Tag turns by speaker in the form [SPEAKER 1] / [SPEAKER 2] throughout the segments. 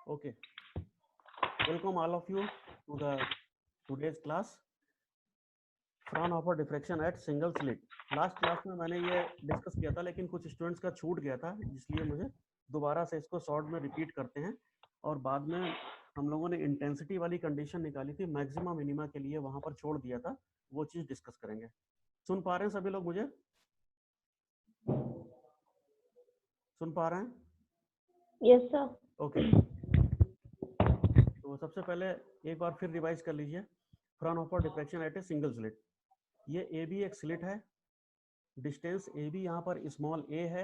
[SPEAKER 1] Okay, welcome all of you to the today's class Fraunhofer diffraction at single slit. Last class में मैंने ये discuss किया था, लेकिन कुछ स्टूडेंट्स का छूट गया था, इसलिए मुझे दोबारा से इसको शॉर्ट में रिपीट करते हैं। और बाद में हम लोगों ने इंटेंसिटी वाली कंडीशन निकाली थी, मैक्सिमा मिनिमा के लिए वहां पर छोड़ दिया था, वो चीज डिस्कस करेंगे। सुन पा रहे हैं सभी लोग? मुझे सुन पा रहे हैं?
[SPEAKER 2] Yes sir.
[SPEAKER 1] ओके, तो सबसे पहले एक बार फिर रिवाइज कर लीजिए। Fraunhofer diffraction at a single slit. ये ए बी एक स्लिट है, डिस्टेंस ए बी यहाँ पर स्मॉल ए है,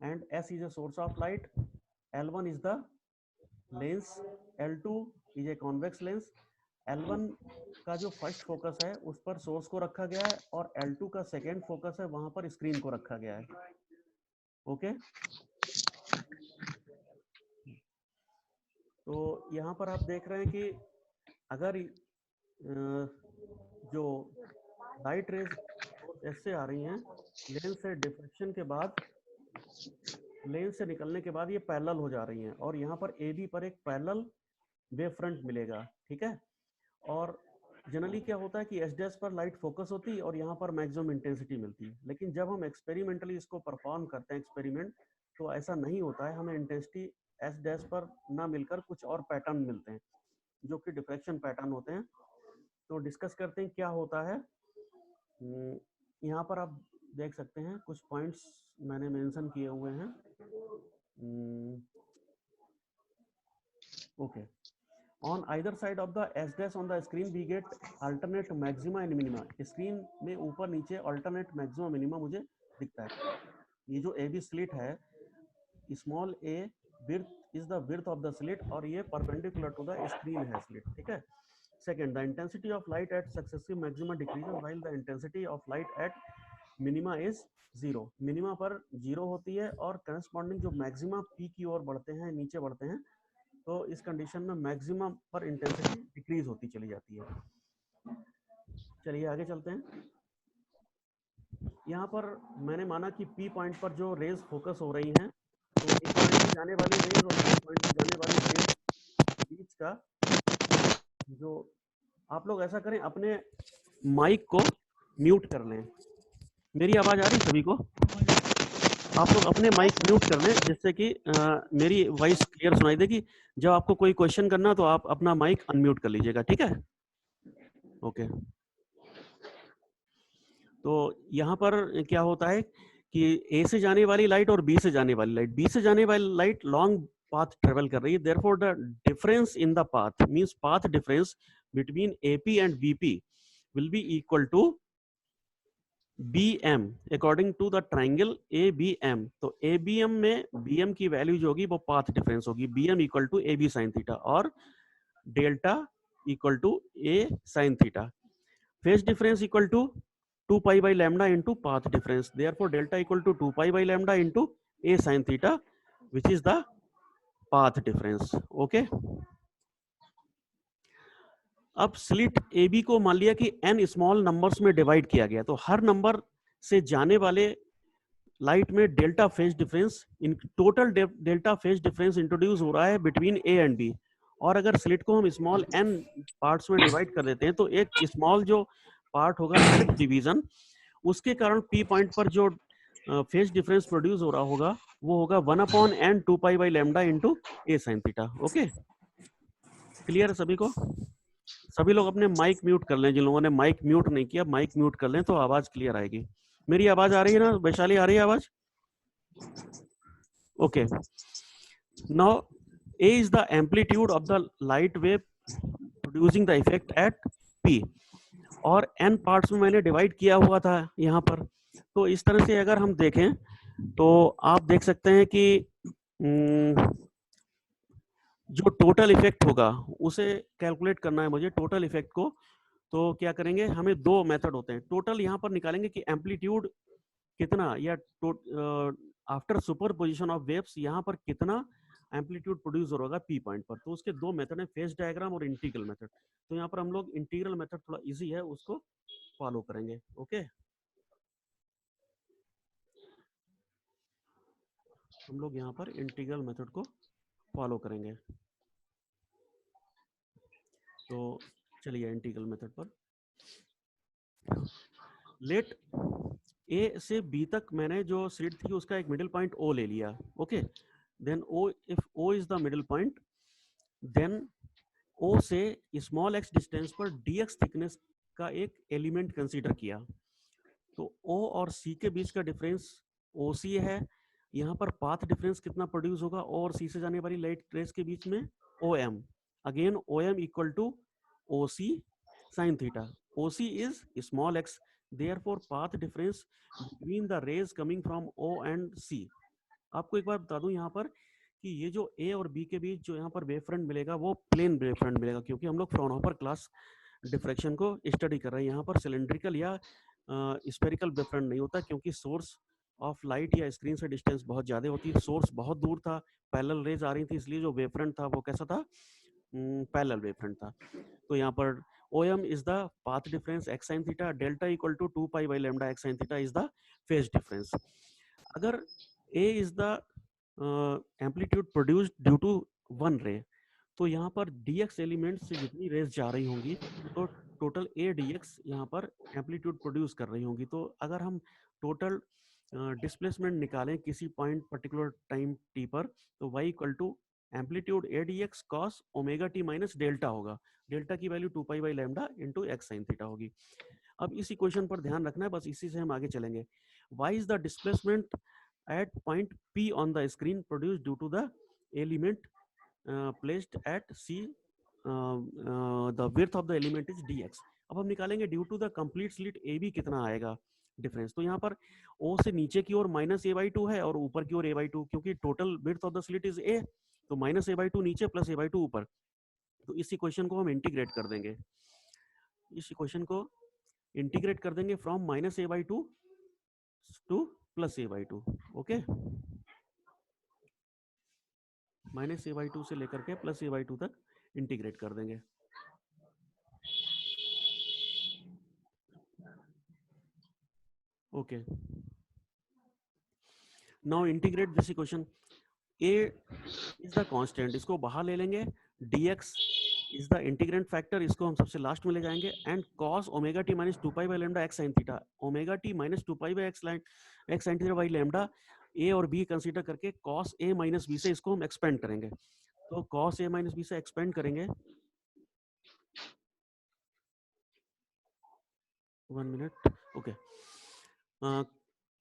[SPEAKER 1] and s is a source of light, L1 is the lens, L2 is a convex lens. L1 का जो first focus है उस पर सोर्स को रखा गया है, और L2 का सेकेंड फोकस है वहां पर स्क्रीन को रखा गया है। ओके, तो यहाँ पर आप देख रहे हैं कि अगर जो लाइट रेज ऐसे आ रही हैं, लेंस से डिफ्रैक्शन के बाद, लेंस से निकलने के बाद ये पैरेलल हो जा रही हैं, और यहाँ पर ए बी पर एक पैरेलल वेव फ्रंट मिलेगा। ठीक है, और जनरली क्या होता है कि एस डैश पर लाइट फोकस होती है और यहाँ पर मैक्सिमम इंटेंसिटी मिलती है, लेकिन जब हम एक्सपेरिमेंटली इसको परफॉर्म करते हैं एक्सपेरिमेंट, तो ऐसा नहीं होता है। हमें इंटेंसिटी एस डैश पर ना मिलकर कुछ और पैटर्न मिलते हैं जो कि डिफ्रैक्शन पैटर्न होते हैं। तो डिस्कस करते हैं क्या होता है। यहाँ पर आप देख सकते हैं कुछ पॉइंट्स मैंने मेंशन किए हुए हैं। Okay, on either side of the s dash on the screen we get alternate maxima and minima. Screen में ऊपर नीचे अल्टरनेट मैक्सिमा मिनिमा मुझे दिखता है। ये जो ए बी स्लिट है, small A width is the width of the slit, और ये परपेंडिकुलर टू द स्क्रीन है स्लिट। ठीक है, second, the intensity of light at successive maxima decreases while the intensity of light at minima is zero. Minima पर zero होती है और corresponding जो मैक्सिमा पी की ओर बढ़ते हैं, नीचे बढ़ते हैं, तो इस कंडीशन में मैक्सिमम पर इंटेंसिटी डिक्रीज होती चली जाती है। चलिए आगे चलते हैं। यहाँ पर मैंने माना कि पी पॉइंट पर जो रेज फोकस हो रही हैं, तो ए पॉइंट से जाने वाली रेज और बी पॉइंट से जाने वाली रेज बीच का जो, आप लोग ऐसा करें, अपने माइक को म्यूट कर लें। मेरी आवाज आ रही सभी को? आप लोग अपने माइक म्यूट कर लें, जिससे कि मेरी वॉइस क्लियर सुनाई देगी। जब आपको कोई क्वेश्चन करना तो आप अपना माइक अनम्यूट कर लीजिएगा। ठीक है, ओके। तो यहाँ पर क्या होता है कि ए से जाने वाली लाइट और बी से जाने वाली लाइट, बी से जाने वाली लाइट लॉन्ग पाथ ट्रेवल कर रही है, therefore the difference in the path means path difference between AP and BP will be equal to BM according to the triangle ABM। तो ABM में BM की value जो होगी वो पाथ डिफरेंस होगी, BM equal to AB sine theta, और delta equal to A sine theta. Phase difference equal to 2 pi by lambda into path difference, therefore delta equal to 2 pi by lambda into A sine theta which is the path difference. Okay, अब slit A B को मान लिया कि n small numbers में divide किया गया, तो हर number से जाने वाले लाइट में delta phase difference, in total delta phase difference introduce हो रहा है बिटवीन ए एंड बी। और अगर स्लिट को हम स्मॉल n पार्ट्स में डिवाइड कर देते हैं, तो एक स्मॉल जो पार्ट होगा nth डिवीजन, उसके कारण पी पॉइंट पर जो फेज डिफरेंस प्रोड्यूस हो रहा होगा वो होगा 1/n 2 pi by lambda into a sine theta. Okay, clear है सभी को? सभी लोग अपने माइक म्यूट कर लें, जिन लोगों ने माइक म्यूट नहीं किया माइक म्यूट कर लें, तो आवाज क्लियर आएगी। मेरी आवाज आ रही है ना वैशाली? आ रही है आवाज? Okay, now A is the amplitude of the light wave producing the effect at P, और n पार्ट्स में मैंने डिवाइड किया हुआ था यहाँ पर। तो इस तरह से अगर हम देखें तो आप देख सकते हैं कि जो टोटल इफेक्ट होगा उसे कैलकुलेट करना है मुझे, टोटल इफेक्ट को। तो क्या करेंगे, हमें दो मेथड होते हैं। टोटल यहाँ पर निकालेंगे कि एम्पलीट्यूड कितना, या after super position of waves यहाँ पर कितना एम्पलीट्यूड प्रोड्यूस होगा पी पॉइंट पर। तो उसके दो मेथड है, फेज डायग्राम और इंटीग्रल मेथड। तो यहाँ पर हम लोग इंटीग्रल मेथड थोड़ा इजी है, उसको फॉलो करेंगे। ओके, हम लोग यहाँ पर इंटीग्रल मेथड को फॉलो करेंगे। तो चलिए इंटीग्रल मेथड पर, लेट ए से बी तक मैंने जो स्लिट थी उसका एक मिडिल पॉइंट ओ ले लिया। Okay, then O, if O is the middle point, then O से स्मॉल एक्स डिस्टेंस पर dx थिकनेस का एक एलिमेंट कंसीडर किया। तो O और C के बीच का डिफरेंस OC है। यहाँ पर पाथ डिफरेंस कितना प्रोड्यूस होगा O और C से जाने वाली लाइट रेस के बीच में? OM। Again OM equal to OC sin theta. OC is small x, therefore path difference between the rays coming from O and C। आपको एक बार बता दूं यहाँ पर कि ये जो A और B के बीच जो यहाँ पर वेव फ्रंट मिलेगा वो प्लेन वेव फ्रंट मिलेगा, क्योंकि हम लोग फ्रॉनहोफर क्लास डिफ्रैक्शन को स्टडी कर रहे हैं। यहाँ पर सिलेंड्रिकल या स्फेरिकल वेव फ्रंट नहीं होता, क्योंकि सोर्स ऑफ लाइट या स्क्रीन से डिस्टेंस बहुत ज़्यादा होती है। सोर्स बहुत दूर था, पैरेलल रेज आ रही थी, इसलिए जो वेव फ्रंट था वो कैसा था? पैरेलल वेव फ्रंट था। तो यहाँ पर OM is the path difference x sin theta, delta equal to 2 pi by lambda x sin theta is the phase difference. अगर A is the amplitude produced due to one ray, तो यहाँ पर dx element से जितनी raise जा रही होंगी तो टोटल A dx यहाँ पर एम्पलीट्यूड प्रोड्यूस कर रही होंगी। तो अगर हम टोटल डिस्प्लेसमेंट निकालें किसी पॉइंट पर्टिकुलर टाइम t पर, तो y equal to amplitude A dx cos omega t minus delta होगा। डेल्टा की value 2 pi by lambda into x sine theta होगी। अब इस इक्वेशन पर ध्यान रखना है, बस इसी से हम आगे चलेंगे। y is the displacement at point P on the screen produced due to the element placed at C, the width of the element is dx। अब हम निकालेंगे due to the complete slit AB कितना आएगा difference. तो यहाँ पर O से नीचे की ओर माइनस a/2 है और ऊपर की ओर a/2, क्योंकि total width of the slit is A, तो माइनस a/2 नीचे प्लस a/2 ऊपर। तो इस इक्वेशन को हम इंटीग्रेट कर देंगे, इस इक्वेशन को इंटीग्रेट कर देंगे from minus a/2 two plus a/2। Okay, minus a/2 से लेकर के प्लस a/2 तक इंटीग्रेट कर देंगे। Okay, now integrate this equation. A is the constant, इसको बाहर ले लेंगे। dx is the integrant factor, इसको हम सबसे लास्ट में ले जाएंगे। And cos omega t minus 2 pi by lambda x sine theta, omega t minus 2 pi by x sine theta by lambda A और B कंसीडर करके cos A माइनस B से इसको हम एक्सपेंड करेंगे। तो cos A माइनस B से expand करेंगे, 1 minute. Okay,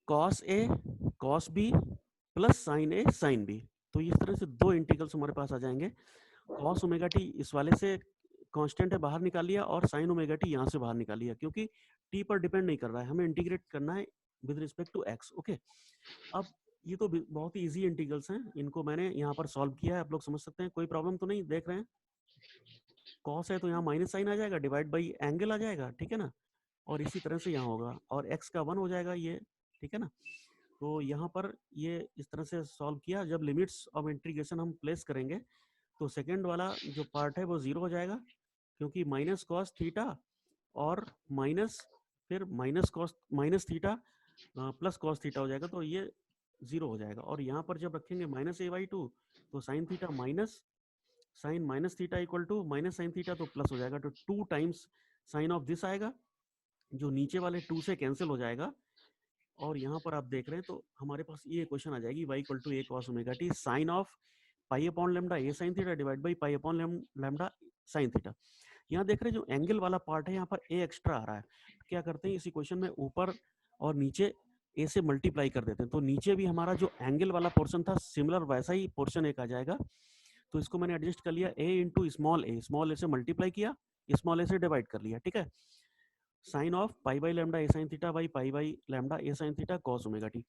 [SPEAKER 1] cos A cos B plus sin A sin B। तो इस तरह से दो इंटीग्रल्स हमारे पास आ जाएंगे। cos ओमेगा t इस वाले से कांस्टेंट है, बाहर निकाल लिया, और sin ओमेगा t यहाँ से बाहर निकाल लिया, क्योंकि t पर डिपेंड नहीं कर रहा है, हमें इंटीग्रेट करना है with respect to x। Okay, अब ये तो बहुत ही इजी इंटीग्रल्स हैं, इनको मैंने यहाँ पर सॉल्व किया है, आप लोग समझ सकते हैं, कोई प्रॉब्लम तो नहीं देख रहे हैं। cos है तो यहाँ माइनस साइन आ जाएगा, डिवाइड बाई एंगल आ जाएगा, ठीक है ना, और इसी तरह से यहाँ होगा, और x का 1 हो जाएगा ये, ठीक है ना। तो यहाँ पर ये इस तरह से सॉल्व किया। जब लिमिट्स ऑफ इंटीग्रेशन हम प्लेस करेंगे तो सेकेंड वाला जो पार्ट है वो 0 हो जाएगा, क्योंकि माइनस कॉस थीटा और माइनस फिर minus theta plus cos theta हो जाएगा, तो ये 0 हो जाएगा। और यहाँ पर जब रखेंगे माइनस a/2, तो sine theta minus sine minus theta equal to minus sine theta, तो प्लस हो जाएगा, तो 2 टाइम्स साइन ऑफ दिस आएगा, जो नीचे वाले 2 से कैंसिल हो जाएगा। और यहाँ पर आप देख रहे हैं तो हमारे पास ये क्वेश्चन आ जाएगी, y equal to a cos omega t sine of pi upon lambda a sin theta divide by pi upon lambda sin theta. यहाँ देख रहे हैं जो एंगल वाला पार्ट है यहाँ पर a एक्स्ट्रा आ रहा है, क्या करते हैं इस इक्वेशन में ऊपर और नीचे a से मल्टीप्लाई कर देते हैं, तो नीचे भी हमारा जो एंगल वाला पोर्शन था सिमिलर वैसा ही पोर्शन एक आ जाएगा। तो इसको मैंने एडजस्ट कर लिया, a इंटू स्मॉल a से मल्टीप्लाई किया, स्मॉल a से डिवाइड कर लिया, ठीक है। Sine of pi by lambda a sine theta by pi by lambda a sine theta cos omega t.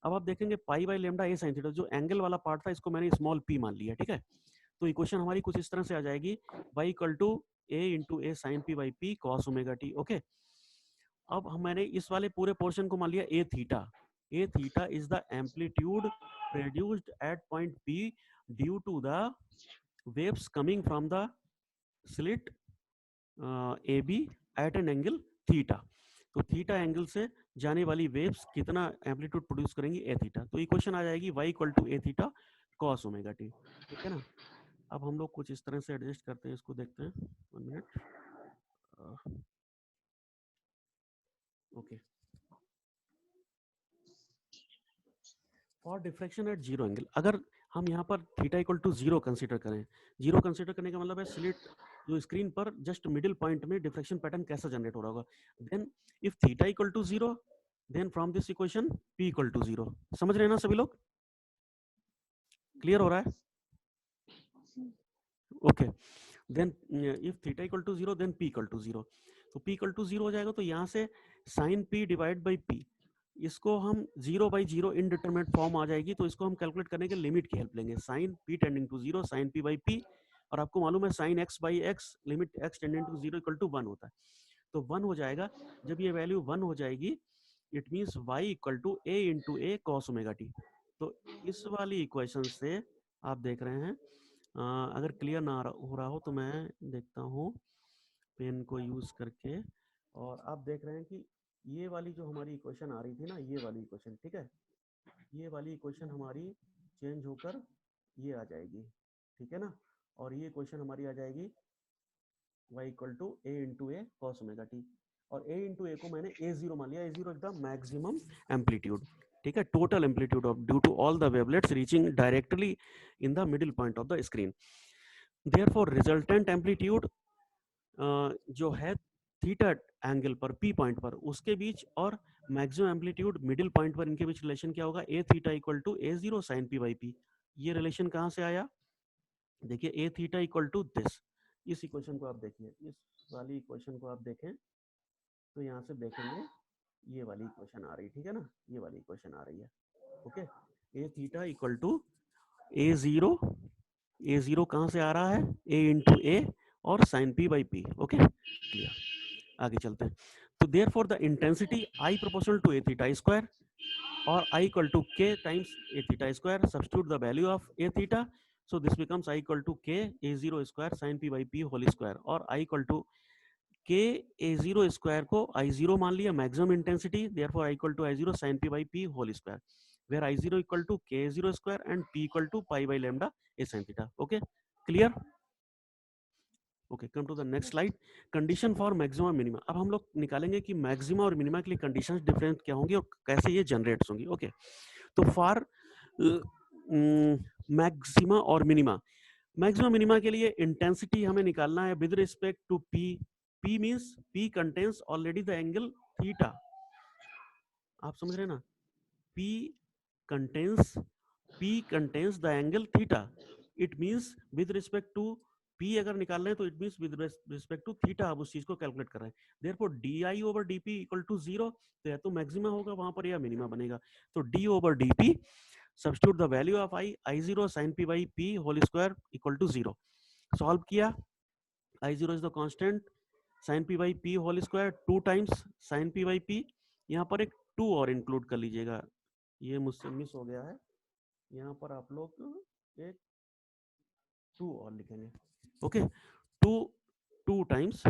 [SPEAKER 1] अब आप देखेंगे pi by lambda a sine theta, जो एंगल वाला पार्ट था इसको मैंने स्मॉल p मान लिया, ठीक है। तो इक्वेशन हमारी कुछ इस तरह से आ जाएगी, y equal to a into a sine p by p cos omega t. Okay, अब मैंने इस वाले पूरे पोर्शन को मान लिया a theta is the amplitude produced at point p due to the waves coming from the slit AB at an angle theta. तो theta angle से जाने वाली वेव्स कितना एम्पलीट्यूड प्रोड्यूस करेंगी, ए थीटा। तो इक्वेशन आ जाएगी y equal to a theta cos omega t, ठीक है ना। अब हम लोग कुछ इस तरह से एडजस्ट करते हैं, इसको देखते हैं, 1 minute. Okay, for diffraction at zero angle, अगर हम यहाँ पर theta equal to zero consider करें, जीरो कंसीडर करने का मतलब है स्लिट जो स्क्रीन पर जस्ट मिडिल पॉइंट में डिफ्रैक्शन पैटर्न कैसा जनरेट हो रहा होगा। Then if theta equal to zero, then from this equation p equal to zero. समझ रहे हैं ना सभी लोग? क्लियर हो रहा है? Okay, then if theta equal to zero then p equal to zero. तो p इक्वल टू जीरो हो जाएगा, तो यहाँ से sine p divide by p, इसको हम zero by zero indeterminate form आ जाएगी, तो इसको हम कैलकुलेट करने के लिमिट की हेल्प लेंगे, sine p tending to zero sine p by p, और आपको मालूम है sine x by x limit x tending to zero equal to 1 होता है, तो 1 हो जाएगा। जब ये वैल्यू 1 हो जाएगी, it means y equal to a into a cos omega t. तो इस वाली इक्वेशन से आप देख रहे हैं, अगर क्लियर ना हो रहा हो तो मैं देखता हूँ पेन को यूज करके, और आप देख रहे हैं कि ये वाली जो हमारी इक्वेशन आ रही थी ना, ये वाली इक्वेशन, ठीक है, ये वाली इक्वेशन हमारी चेंज होकर ये आ जाएगी, ठीक है ना, और ये इक्वेशन हमारी आ जाएगी y equal to a into a cos omega t, और a इंटू ए को मैंने a0 मान लिया, a0 is the maximum amplitude, ठीक है, total amplitude of due to all the wavelets reaching directly in the middle point of the screen. Therefore resultant amplitude जो है theta angle पर p point पर उसके बीच और मैक्सिमम एम्पलीट्यूड मिडिल पॉइंट पर, इनके बीच रिलेशन क्या होगा, a theta equal to a0 sin p by p। ये रिलेशन कहाँ से आया? देखिए a theta equal to this, इस इक्वेशन को आप देखिए, इस वाली इक्वेशन को आप देखें तो यहाँ से देखेंगे ये वाली इक्वेशन आ रही, ठीक है ना, ये वाली इक्वेशन आ रही है। Okay, a theta equal to a0 कहाँ से आ रहा है, a इंटू ए और sine p by p। Okay, clear, आगे चलते हैं। तो therefore the intensity I proportional to a theta square or I equal to k times a theta square, substitute the value of a theta, so this becomes I equal to k a0 square sin p by p whole square, और I equal to k a0 square को I0 मान लिया maximum intensity, therefore I equal to I0 sin p by p whole square, where I0 equal to k a0 square and p equal to pi by lambda a sin theta। okay, clear? Okay, come to the next slide, condition for maxima minima. अब हम लोग निकालेंगे कि maxima और minima के लिए conditions different क्या होंगी और कैसे ये जनरेट्स होंगी। ओके, तो फॉर मैक्सिमा और मिनिमा, मैक्सिमा मिनिमा के लिए इंटेंसिटी हमें निकालना है with respect to p। p means p contains already the angle theta, आप समझ रहे हैं ना, p contains the angle theta, it means with respect to p अगर निकाल रहे हैं तो it means with respect to theta आप उस चीज को कैलकुलेट कर रहे हैं। Therefore di over dp equal to 0, तो या तो मैक्सिमा होगा वहां पर या मिनिमा बनेगा, तो d over dp, substitute the value of I0 sin p by p whole square equal to 0। Solve किया, I0 is the constant, sin p by p whole square 2 times sin p by p, यहाँ पर एक 2 और include कर लीजिएगा, ये मुझसे miss हो गया है, यहाँ पर आप लोग एक 2 और लिखेंगे। Okay, 2 times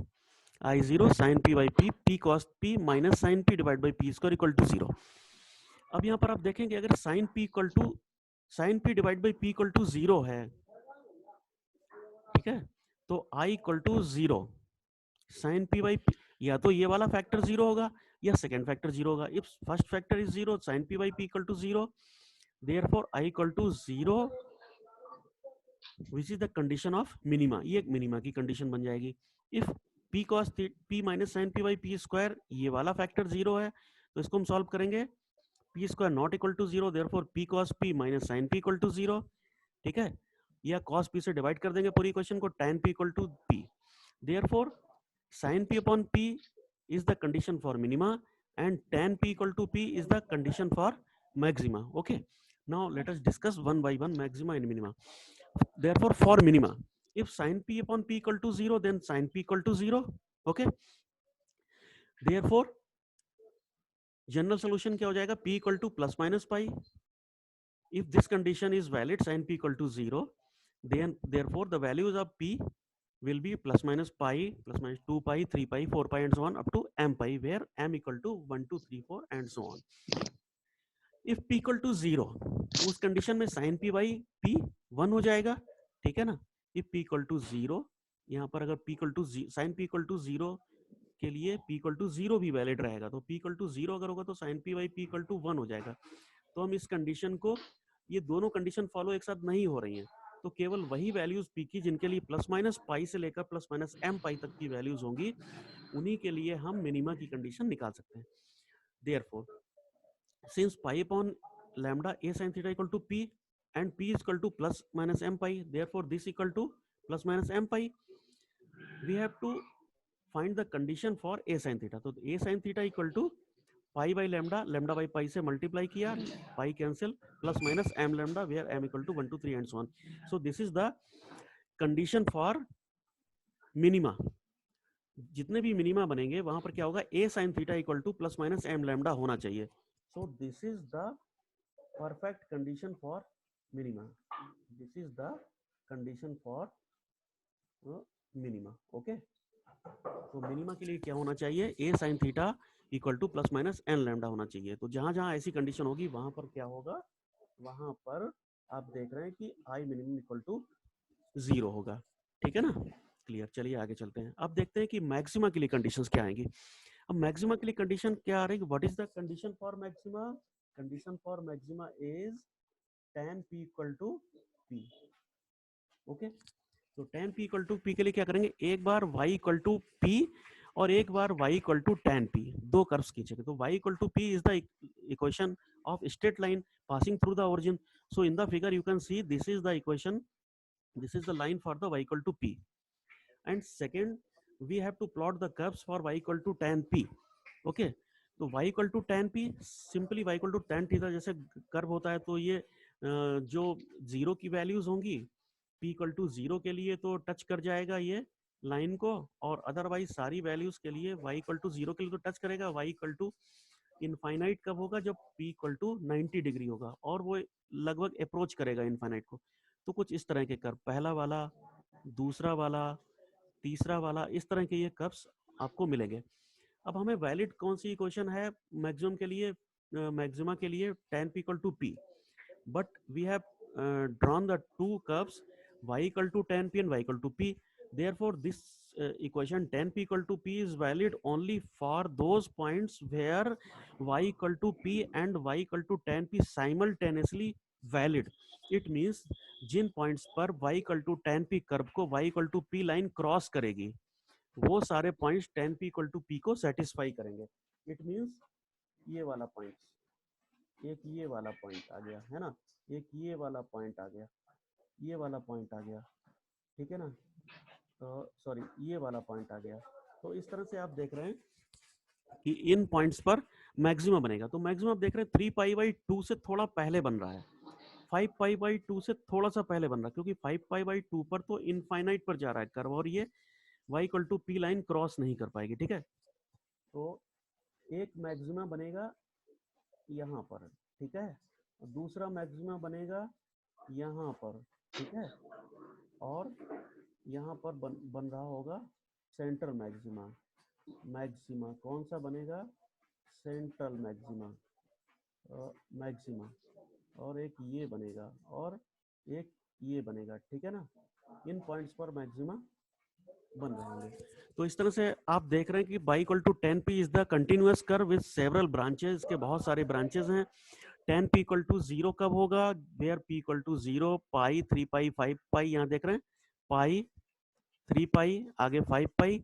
[SPEAKER 1] I0 sin p by p, p cos p minus sin p divide by p square equal to 0। अब यहाँ पर आप देखेंगे अगर sin p equal to sin p divide by p equal to 0 है, ठीक है, तो I equal to 0 sin p by p, या तो ये वाला फैक्टर 0 होगा या सेकेंड फैक्टर 0 होगा। If first factor is 0, sin p by p equal to 0, therefore I equal to 0 which is the condition of minima, ये एक मिनिमा की कंडीशन बन जाएगी। If p cos p minus sine p by p square, ये वाला factor 0 है, तो इसको हम सॉल्व करेंगे, p square not equal to 0, therefore p cos p minus sine p equal to 0, ठीक है, या cos p से डिवाइड कर देंगे पूरी इक्वेशन को, tan p equal to p, therefore sin p upon p is the condition for minima and tan p equal to p is the condition for maxima। okay, now let us discuss one by one maxima and minima। therefore for minima, if sin p upon p equal to 0, then sin p equal to 0। okay, therefore general solution क्या हो जाएगा, p equal to plus minus pi। if this condition is valid, sin p equal to 0, then therefore the values of p will be plus minus pi, plus minus 2 pi, 3 pi, 4 pi and so on up to m pi, where m equal to 1 2 3 4 and so on। If p equal to 0, तो उस condition में sign p by P 1 हो जाएगा, ठीक है ना। If p equal to 0, यहाँ पर अगर p equal to sine p equal to 0 के लिए पी इक्वल टू 0 भी वैलिड रहेगा, तो पी इक्वल टू 0 अगर होगा तो sine p by p equal to 1 हो जाएगा। तो हम इस कंडीशन को, ये दोनों कंडीशन फॉलो एक साथ नहीं हो रही हैं, तो केवल वही वैल्यूज पी की जिनके लिए प्लस माइनस पाई से लेकर प्लस माइनस एम पाई तक की वैल्यूज होंगी, उन्हीं के लिए हम मिनिमा की कंडीशन निकाल सकते हैं। Therefore since pi upon lambda a sin theta equal to p and p is equal to plus minus m pi, therefore this equal to plus minus m pi, we have to find the condition for a sin theta. तो a sin theta equal to pi by lambda, lambda by pi से multiply किया, pi cancel, plus minus m lambda where m equal to 1 to 3 and so on. So this is the condition for minima. जितने भी minima बनेंगे वहां पर क्या होगा, a sin theta equal to plus minus m lambda होना चाहिए. So this is the perfect condition for minima. This is the condition for minima. Okay. तो मिनिमा के लिए क्या होना चाहिए, a sin theta equal to plus minus n lambda होना चाहिए. तो जहां जहां ऐसी कंडीशन होगी वहां पर क्या होगा, वहां पर आप देख रहे हैं कि i मिनिमम इक्वल टू 0 होगा. ठीक है ना, क्लियर. चलिए आगे चलते हैं. अब देखते हैं कि मैक्सिमा के लिए कंडीशंस क्या आएंगी. अब मैक्सिमा के लिए कंडीशन क्या आ रही है, what is the condition for maxima. Condition for maxima is tan p equal to p. Okay, तो tan p equal to p के लिए क्या करेंगे, एक बार y इक्वल टू p और एक बार y equal to tan p, दो कर्व्स खींचेंगे. तो y equal to p is the equation of straight line passing through the origin. So in the figure you can see this is the equation, this is the line for the y equal to p. And second, we have to plot the curves for y equal to tan p. Okay, तो y equal to tan p, simply y equal to tan theta जैसे curve होता है, तो ये जो zero की values होंगी p equal to 0 के लिए तो टच कर जाएगा ये लाइन को, और अदरवाइज सारी वैल्यूज के लिए y equal to 0 के लिए तो टच करेगा. y equal to इनफाइनाइट कब होगा, जब p equal to 90 डिग्री होगा, और वो लगभग अप्रोच करेगा इनफाइनाइट को. तो कुछ इस तरह के कर्व, पहला वाला, दूसरा वाला, तीसरा वाला, इस तरह के ये कर्व्स आपको मिलेंगे. अब हमें वैलिड कौन सी इक्वेशन है मैक्सिमम के लिए, मैक्सिमा के लिए tan p equal to p, but we have drawn the two curves y equal to tan p and y equal to p. Therefore this equation tan p equal to p is valid only for those points where y equal to p and y equal to tan p simultaneously valid. It means जिन points पर y equal to tan p curve को y equal to p line cross करेगी, वो सारे points tan p equal to p को satisfy करेंगे. It means ये वाला पॉइंट, एक ये वाला पॉइंट आ गया है ना, एक ये वाला पॉइंट आ गया, ये वाला पॉइंट आ गया, ठीक है ना, तो सॉरी ये वाला पॉइंट आ गया. तो इस तरह से आप देख रहे हैं कि इन पॉइंट्स पर मैक्सिमम बनेगा. तो मैक्सिमम आप देख रहे हैं 3 पाई बाई 2 से थोड़ा पहले बन रहा है, 5 पाई बाई 2 से थोड़ा सा पहले बन रहा है, क्योंकि 5 पाई बाई 2 पर तो इनफाइनाइट पर जा रहा है कर्व, और ये y equal to p line cross नहीं कर पाएगी. ठीक है, तो एक मैक्सिमा बनेगा यहाँ पर, ठीक है, दूसरा मैक्सिमा बनेगा यहाँ पर, ठीक है, और यहाँ पर बन रहा होगा सेंट्रल मैक्सिमा. मैक्सिमा कौन सा बनेगा, सेंट्रल मैक्सिमा, मैक्सिमा, और एक ये बनेगा और एक ये बनेगा. ठीक है ना, इन पॉइंट्स पर मैक्सिमा बन रहे होंगे. तो इस तरह से आप देख रहे हैं कि y equal to tan p is the continuous curve with several branches. के बहुत सारे ब्रांचेस हैं. tan p इक्वल टू 0 कब होगा, where p equal to 0, pi, 3 pi, 5 pi, यहाँ देख रहे हैं पाई, 3 पाई, आगे 5 pi,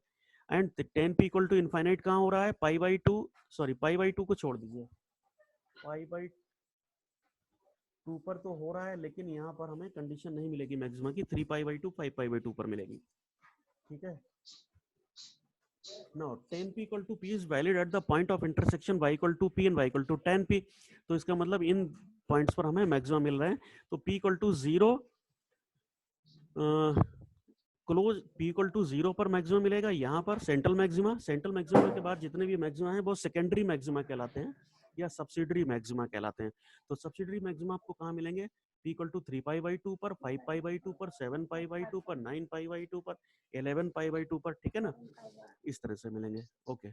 [SPEAKER 1] and tan p equal to infinite कहाँ हो रहा है, pi by 2, sorry pi by 2 को छोड़ दीजिए, पाई बाई 2 पर तो हो रहा है, लेकिन यहाँ पर हमें कंडीशन नहीं मिलेगी मैक्सिमा की, 3 पाई बाई 2, 5 पाई बाई 2 पर मिलेगी. ठीक है, now tan p equal to p is valid at the point of intersection y equal to p and y equal to tan p. तो इसका मतलब इन पॉइंट्स पर हमें मैक्सिमा मिल रहे हैं. तो p equal to 0, close p equal to 0 पर maxima मिलेगा. यहाँ पर सेंट्रल मैक्सिमा, सेंट्रल मैक्सिमा के बाद जितने भी मैक्सिमा हैं वो सेकेंडरी मैक्सिमा कहलाते हैं या सब्सिडरी मैक्सिमा कहलाते हैं. तो सब्सिडरी मैक्सिमा आपको कहाँ मिलेंगे, p equal to 3 pi by 2 पर, 5 पाई बाई 2 पर, 7 पाई बाई 2 पर, 9 पाई बाई 2 पर, 11 पाई बाई 2 पर. ठीक है ना, इस तरह से मिलेंगे. Okay,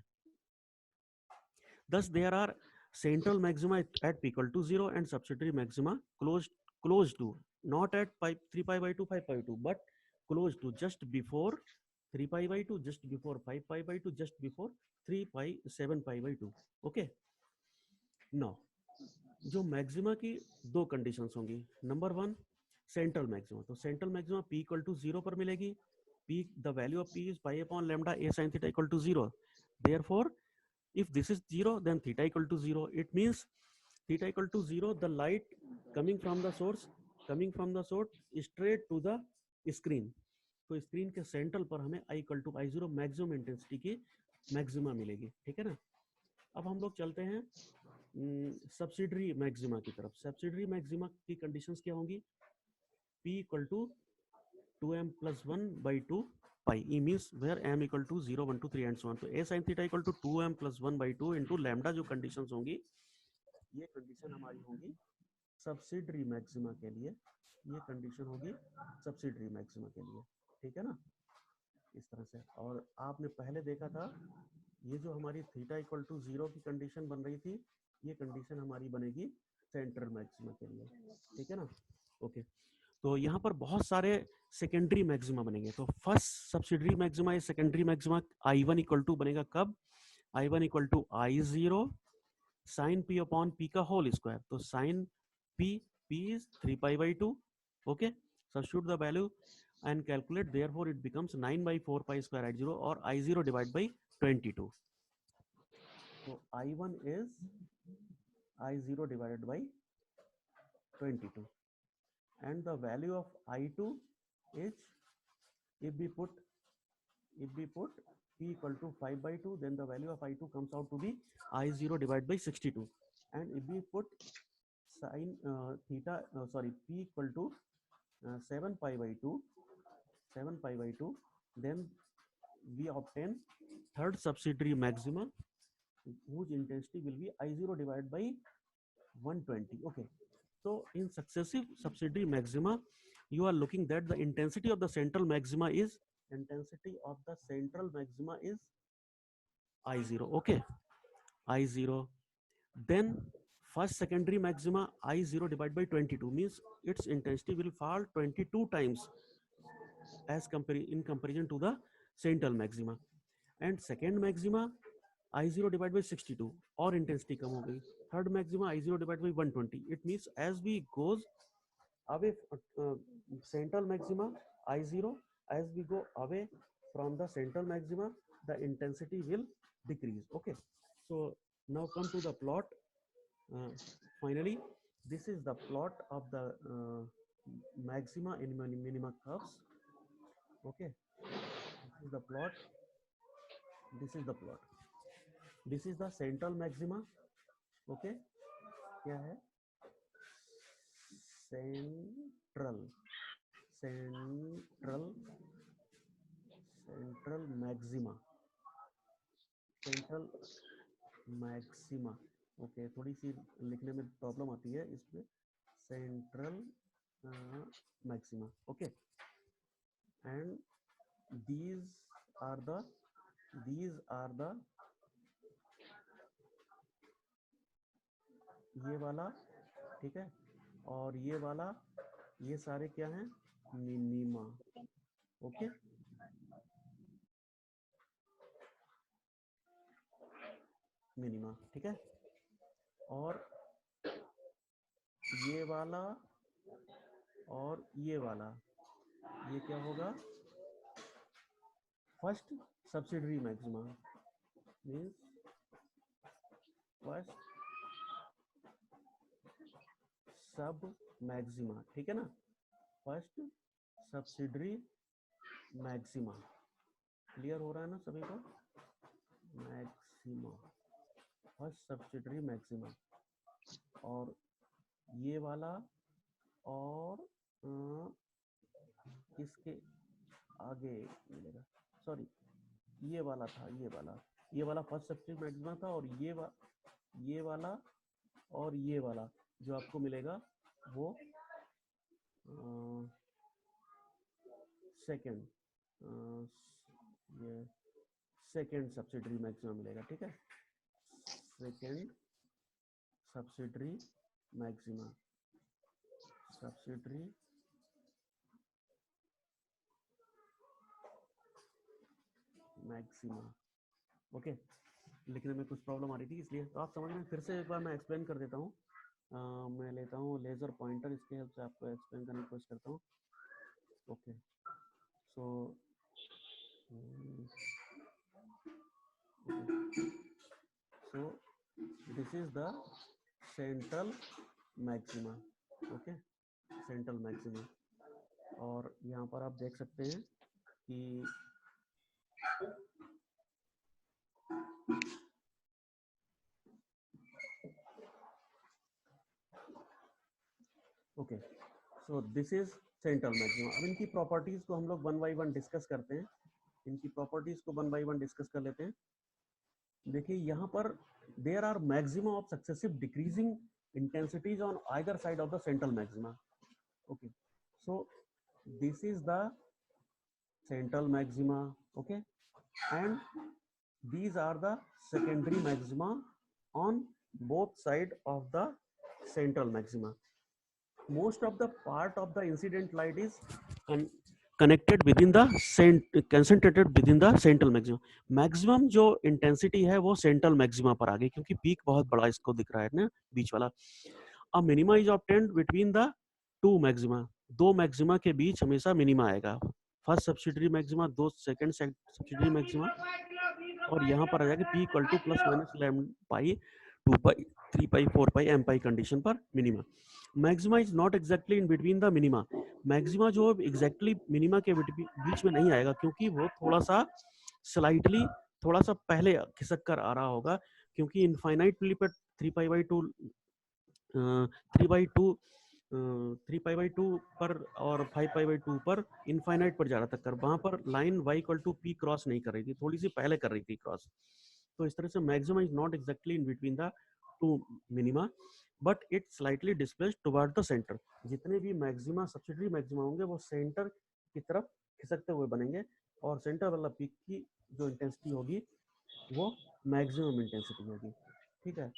[SPEAKER 1] thus there are central maxima at p equal to 0 and subsidiary maxima close to, not at 3 pi by 2 5 pi by 2, but close to, just before 3 pi by 2, just before 5 pi by 2, just before 3 pi 7 pi by 2. Okay, now जो maxima की दो conditions होंगी, number one central maxima, तो central maxima p equal to 0 पर मिलेगी, p the value of p is pi upon lambda a sin theta equal to 0, therefore if this is 0 then theta equal to 0, it means theta equal to 0, the light coming from the source straight to the screen, तो screen के central पर हमें I equal to I0 maximum intensity की maxima मिलेगी, ठीक है ना। अब हम लोग चलते हैं सब्सिडरी मैक्सिमा की तरफ। सब्सिडरी मैक्सिमा की कंडीशंस क्या होंगी, P equal to 2m plus 1 by 2 pi, E means where m equal to 0 1 2 3 and so on, तो a sin theta equal to 2m plus 1 by 2 into lambda जो conditions होंगी, ये condition हमारी होंगी subsidiary maxima के लिए, ये कंडीशन होगी सब्सिडरी मैक्सिमा के लिए, ठीक है ना, इस तरह से। और आपने पहले देखा था ये जो हमारी थीटा इक्वल टू 0 की कंडीशन बन रही थी, ये कंडीशन हमारी बनेगी सेंट्रल मैक्सिमा के लिए, ठीक है ना। ओके, तो यहाँ पर बहुत सारे सेकेंडरी मैक्सिमा बनेंगे। तो फर्स्ट सब्सिडरी मैक्सिमा या secondary maxima I1 equal to बनेगा कब, I1 equal to I0 sine p upon p का होल स्क्वायर, तो sine p is 3 pi by 2, okay, substitute the value and calculate, therefore it becomes 9 by 4 pi square I0 or I0 divided by 22. So I1 is I0 divided by 22 and the value of I2 is, if we put p equal to 5 by 2, then the value of I2 comes out to be I0 divided by 62, and if we put sin p equal to 7 pi by 2, then we obtain third subsidiary maxima whose intensity will be I0 divided by 120. Okay, so in successive subsidiary maxima you are looking that the intensity of the central maxima is I0, okay, I0, then first secondary maxima I0 divided by 22 means its intensity will fall 22 times as in comparison to the central maxima, and second maxima I0 divided by 62 और intensity कम हो गई, third maxima I0 divided by 120, it means as we goes away central maxima I0, as we go away from the central maxima the intensity will decrease. Okay, so now come to the plot. Finally this is the plot of the maxima and minima curves. Okay, this is the plot, this is the central maxima. Okay, क्या है, central maxima, okay, थोड़ी सी लिखने में problem आती है इसमें, central maxima, okay, and these are the ये वाला, ठीक है, और ये वाला, ये सारे क्या हैं, मिनिमा, ओके, मिनिमा, ठीक है, और ये वाला और ये वाला, ये क्या होगा, first subsidiary maxima, means first सब मैक्सिमा, ठीक है ना, फर्स्ट सब्सिडरी मैक्सिमा, क्लियर हो रहा है ना सभी को, मैक्सिमा, फर्स्ट सब्सिडरी मैक्सिमा, और ये वाला और इसके आगे मिलेगा, सॉरी ये वाला था, ये वाला फर्स्ट सब्सिडरी मैक्सिमा था, और ये वाला और ये वाला जो आपको मिलेगा वो सेकेंड सब्सिडरी मैक्सिमा मिलेगा, ठीक है, second subsidiary maxima, subsidiary maxima. Okay, लिखने में कुछ प्रॉब्लम आ रही थी इसलिए, तो आप समझ में, फिर से एक बार मैं एक्सप्लेन कर देता हूँ। मैं लेता हूँ लेज़र पॉइंटर, इसके हेल्प से आपको एक्सप्लेन करने की कोशिश करता हूँ। Okay, so this is the central maxima. Okay, central maxima. और यहाँ पर आप देख सकते हैं कि okay, so this is central maxima. अब इनकी प्रॉपर्टीज को हम लोग वन बाई वन डिस्कस करते हैं। इनकी प्रॉपर्टीज को वन बाई वन डिस्कस कर लेते हैं। देखिए यहाँ पर there are maxima of successive decreasing intensities on either side of the central maxima. Okay, so this is the central maxima, okay, and these are the secondary maxima on both side of the central maxima. Most of the part of the incident light is connected within the concentrated within the central maximum. Maximum जो intensity है वो central maxima पर आ गई, क्योंकि peak बहुत बड़ा इसको दिख रहा है ना बीच वाला। अब minima is obtained between the two maxima, दो मैक्सिमा के बीच हमेशा मिनिमा आएगा। फर्स्ट सब्सिडरी मैक्सिमा, दो सेकंड सब्सिडरी मैक्सिमा, और यहाँ पर आ जाएगा p equal to plus minus lambda pi 2 pi 3 pi 4 pi m pi condition पर minima. Maxima is not exactly in between the minima. Maxima जो एग्जैक्टली मिनिमा के बीच में नहीं आएगा, क्योंकि वो थोड़ा सा स्लाइटली थोड़ा सा पहले खिसक कर आ रहा होगा, क्योंकि इनफाइनाइटली पर 3 पाई बाई 2 3 पाई बाई 2 पर और 5 पाई बाई 2 पर इनफाइनाइट पर जा रहा था कर, वहां पर line y equal to p cross नहीं कर रही थी, थोड़ी सी पहले कर रही थी क्रॉस। तो इस तरह से maxima is not exactly in between the to minima, but it slightly displaced toward the centre. जितने भी मैक्सिमा सब्सिडरी मैक्सिमा होंगे वो सेंटर की तरफ खिसकते हुए बनेंगे, और सेंटर वाला पीक की जो इंटेंसिटी होगी वो मैक्सिमम इंटेंसिटी होगी। ठीक है,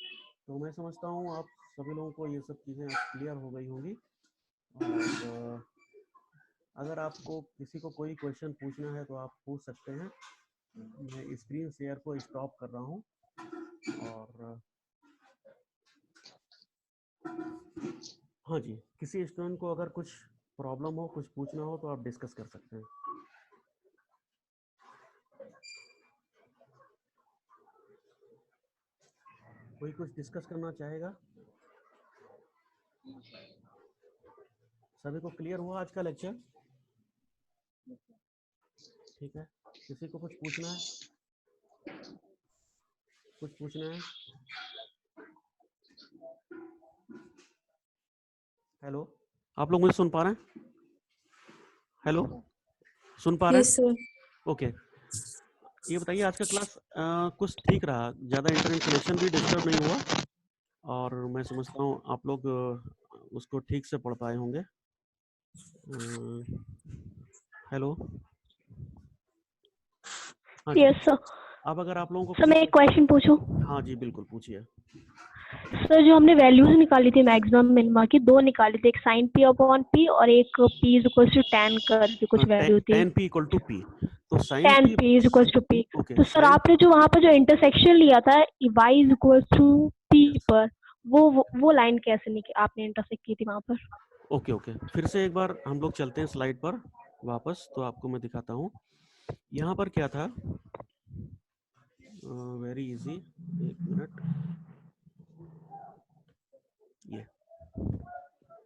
[SPEAKER 1] तो मैं समझता हूँ आप सभी लोगों को ये सब चीज़ें क्लियर हो गई होंगी। और अगर आपको किसी को कोई क्वेश्चन पूछना है तो आप पूछ सकते हैं। मैं स्क्रीन शेयर को स्टॉप कर रहा हूँ, और हाँ जी, किसी स्टूडेंट को अगर कुछ प्रॉब्लम हो, कुछ पूछना हो, तो आप डिस्कस कर सकते हैं। कोई कुछ डिस्कस करना चाहेगा? सभी को क्लियर हुआ आज का लेक्चर? ठीक है, किसी को कुछ पूछना है? कुछ पूछना है? हेलो, आप लोग मुझे सुन पा रहे हैं? हेलो, सुन पा रहे हैं? ओके, ये बताइए आज का क्लास कुछ ठीक रहा, ज़्यादा इंटरनेट कनेक्शन भी डिस्टर्ब नहीं हुआ, और मैं समझता हूँ आप लोग उसको ठीक से पढ़ पाए होंगे। हेलो, हाँ जी,
[SPEAKER 2] यस सर।
[SPEAKER 1] अब अगर आप लोगों को
[SPEAKER 2] सर मैं एक क्वेश्चन पूछूं?
[SPEAKER 1] हाँ जी बिल्कुल पूछिए।
[SPEAKER 2] सर जो हमने वैल्यूज निकाली थी मैक्सिमम मिनिमा की, दो निकाली थी, एक साइन पी अपॉन पी और एक p is equal to tan करके कुछ वैल्यू थी।
[SPEAKER 1] tan p equal to p, तो sin
[SPEAKER 2] tan p is equal to p। तो सर आपने जो वहां पर जो इंटरसेक्शन लिया था y is equal to p पर, वो लाइन कैसे आपने इंटरसेक्ट की थी वहां पर?
[SPEAKER 1] ओके ओके, फिर से एक बार हम लोग चलते हैं स्लाइड पर वापस, तो आपको मैं दिखाता हूँ यहाँ पर क्या था। वेरी इजी, एक मिनट, ये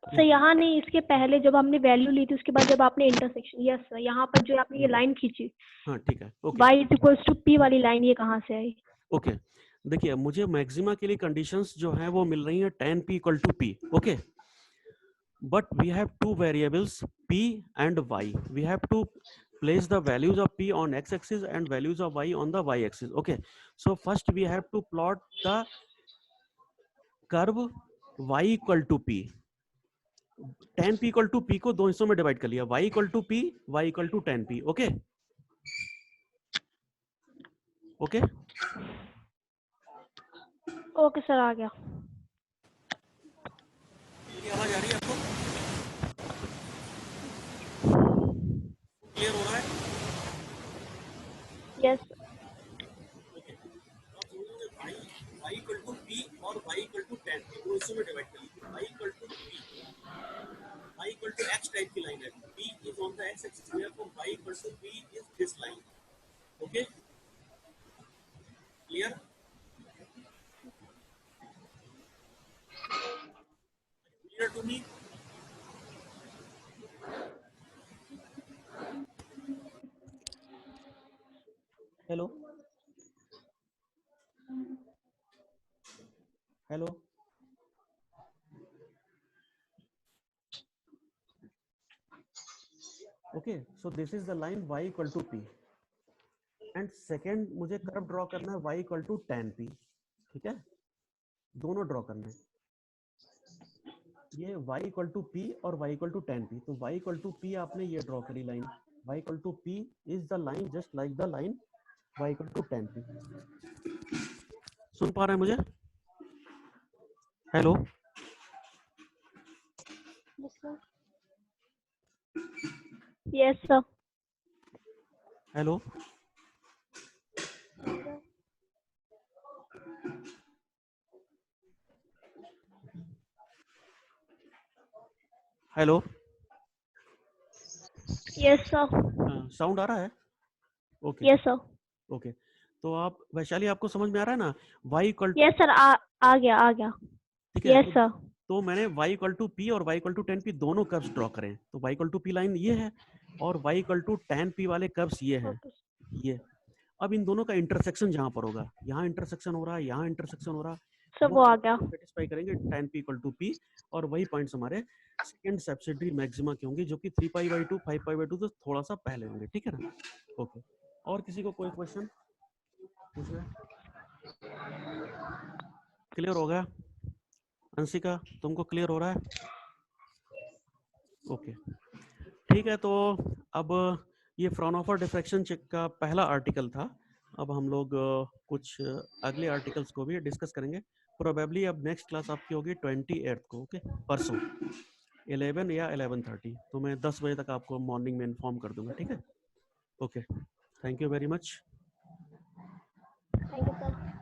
[SPEAKER 2] सर यहाँ नहीं, इसके पहले जब हमने वैल्यू ली थी उसके बाद जब आपने इंटरसेक्शन, यस सर, यहाँ पर जो आपने ये लाइन खींची,
[SPEAKER 1] हाँ ठीक है,
[SPEAKER 2] y is equal to p वाली लाइन, ये कहाँ से आई?
[SPEAKER 1] ओके, देखिए मुझे मैक्सिमा के लिए कंडीशंस जो हैं वो मिल रही हैं tan p equal to p, okay, but we have two variables p and y. We have to place the values of p on x-axis and values of y on the y-axis. Okay, so first we have to plot the curve y equal to p. tan p equal to p को दो हिस्सों में divide कर लिया, y equal to p, y equal to tan p. Okay, okay,
[SPEAKER 2] okay sir, आ गया।
[SPEAKER 1] मेरी आवाज आ रही है आपको? क्लियर हो रहा है?
[SPEAKER 2] Yes
[SPEAKER 1] y equal to p और y इक्वल टू 10 को इससे में डिवाइड कर लीजिए। y equal to x type की लाइन है, p is on the x axis, therefore y equal to p is this line. Okay, clear? Clear to me? Hello hello, okay, so this is the line y equal to p and second मुझे curve draw करना है y equal to tan p, ठीक है, दोनों draw करना है, ये y equal to p और y equal to tan p। तो y इक्वल टू p आपने ये ड्रॉ करी line, y equal to p is the line just like the line y equal to tan p। सुन पा रहे हैं मुझे? Hello
[SPEAKER 2] yes sir
[SPEAKER 1] hello, hello,
[SPEAKER 2] yes sir
[SPEAKER 1] sound आ रहा है? ओके
[SPEAKER 2] यस सर
[SPEAKER 1] ओके, तो आप वैशाली आपको समझ में आ रहा है ना? y equal to,
[SPEAKER 2] yes sir आ गया
[SPEAKER 1] ठीक है,
[SPEAKER 2] यस सर
[SPEAKER 1] तो मैंने y इक्वल टू p और y equal to tan p दोनों कर्व्स ड्रॉ करें, तो y equal to p line ये है और y equal to tan p वाले कर्व्स ये हैं, ये। अब इन दोनों का इंटरसेक्शन जहां पर होगा, यहाँ इंटरसेक्शन हो रहा है, यहाँ इंटरसेक्शन हो रहा है,
[SPEAKER 2] सर वो आ गया
[SPEAKER 1] सेटिस्फाई करेंगे tan p equal to p, और वही पॉइंट्स हमारे सेकंड सब्सिडरी मैक्सिमा के होंगे, जो कि 3 पाई बाई 2 5 पाई बाई 2 तो थोड़ा सा पहले होंगे, ठीक है ना? ओके, और किसी को कोई क्वेश्चन पूछना है? क्लियर हो गया? अंशिका तुमको क्लियर हो रहा है? ओके, ठीक है, तो अब ये फ्राउनहोफर डिफ्रैक्शन चेक का पहला आर्टिकल था। अब हम लोग कुछ अगले आर्टिकल्स को भी डिस्कस करेंगे। प्रोबेबली अब नेक्स्ट क्लास आपकी होगी 28 को, ओके, परसों 11 या 11:30, तो मैं 10 बजे तक आपको मॉर्निंग में इन्फॉर्म कर दूंगा, ठीक है? Okay, thank you very much.
[SPEAKER 2] Thank you sir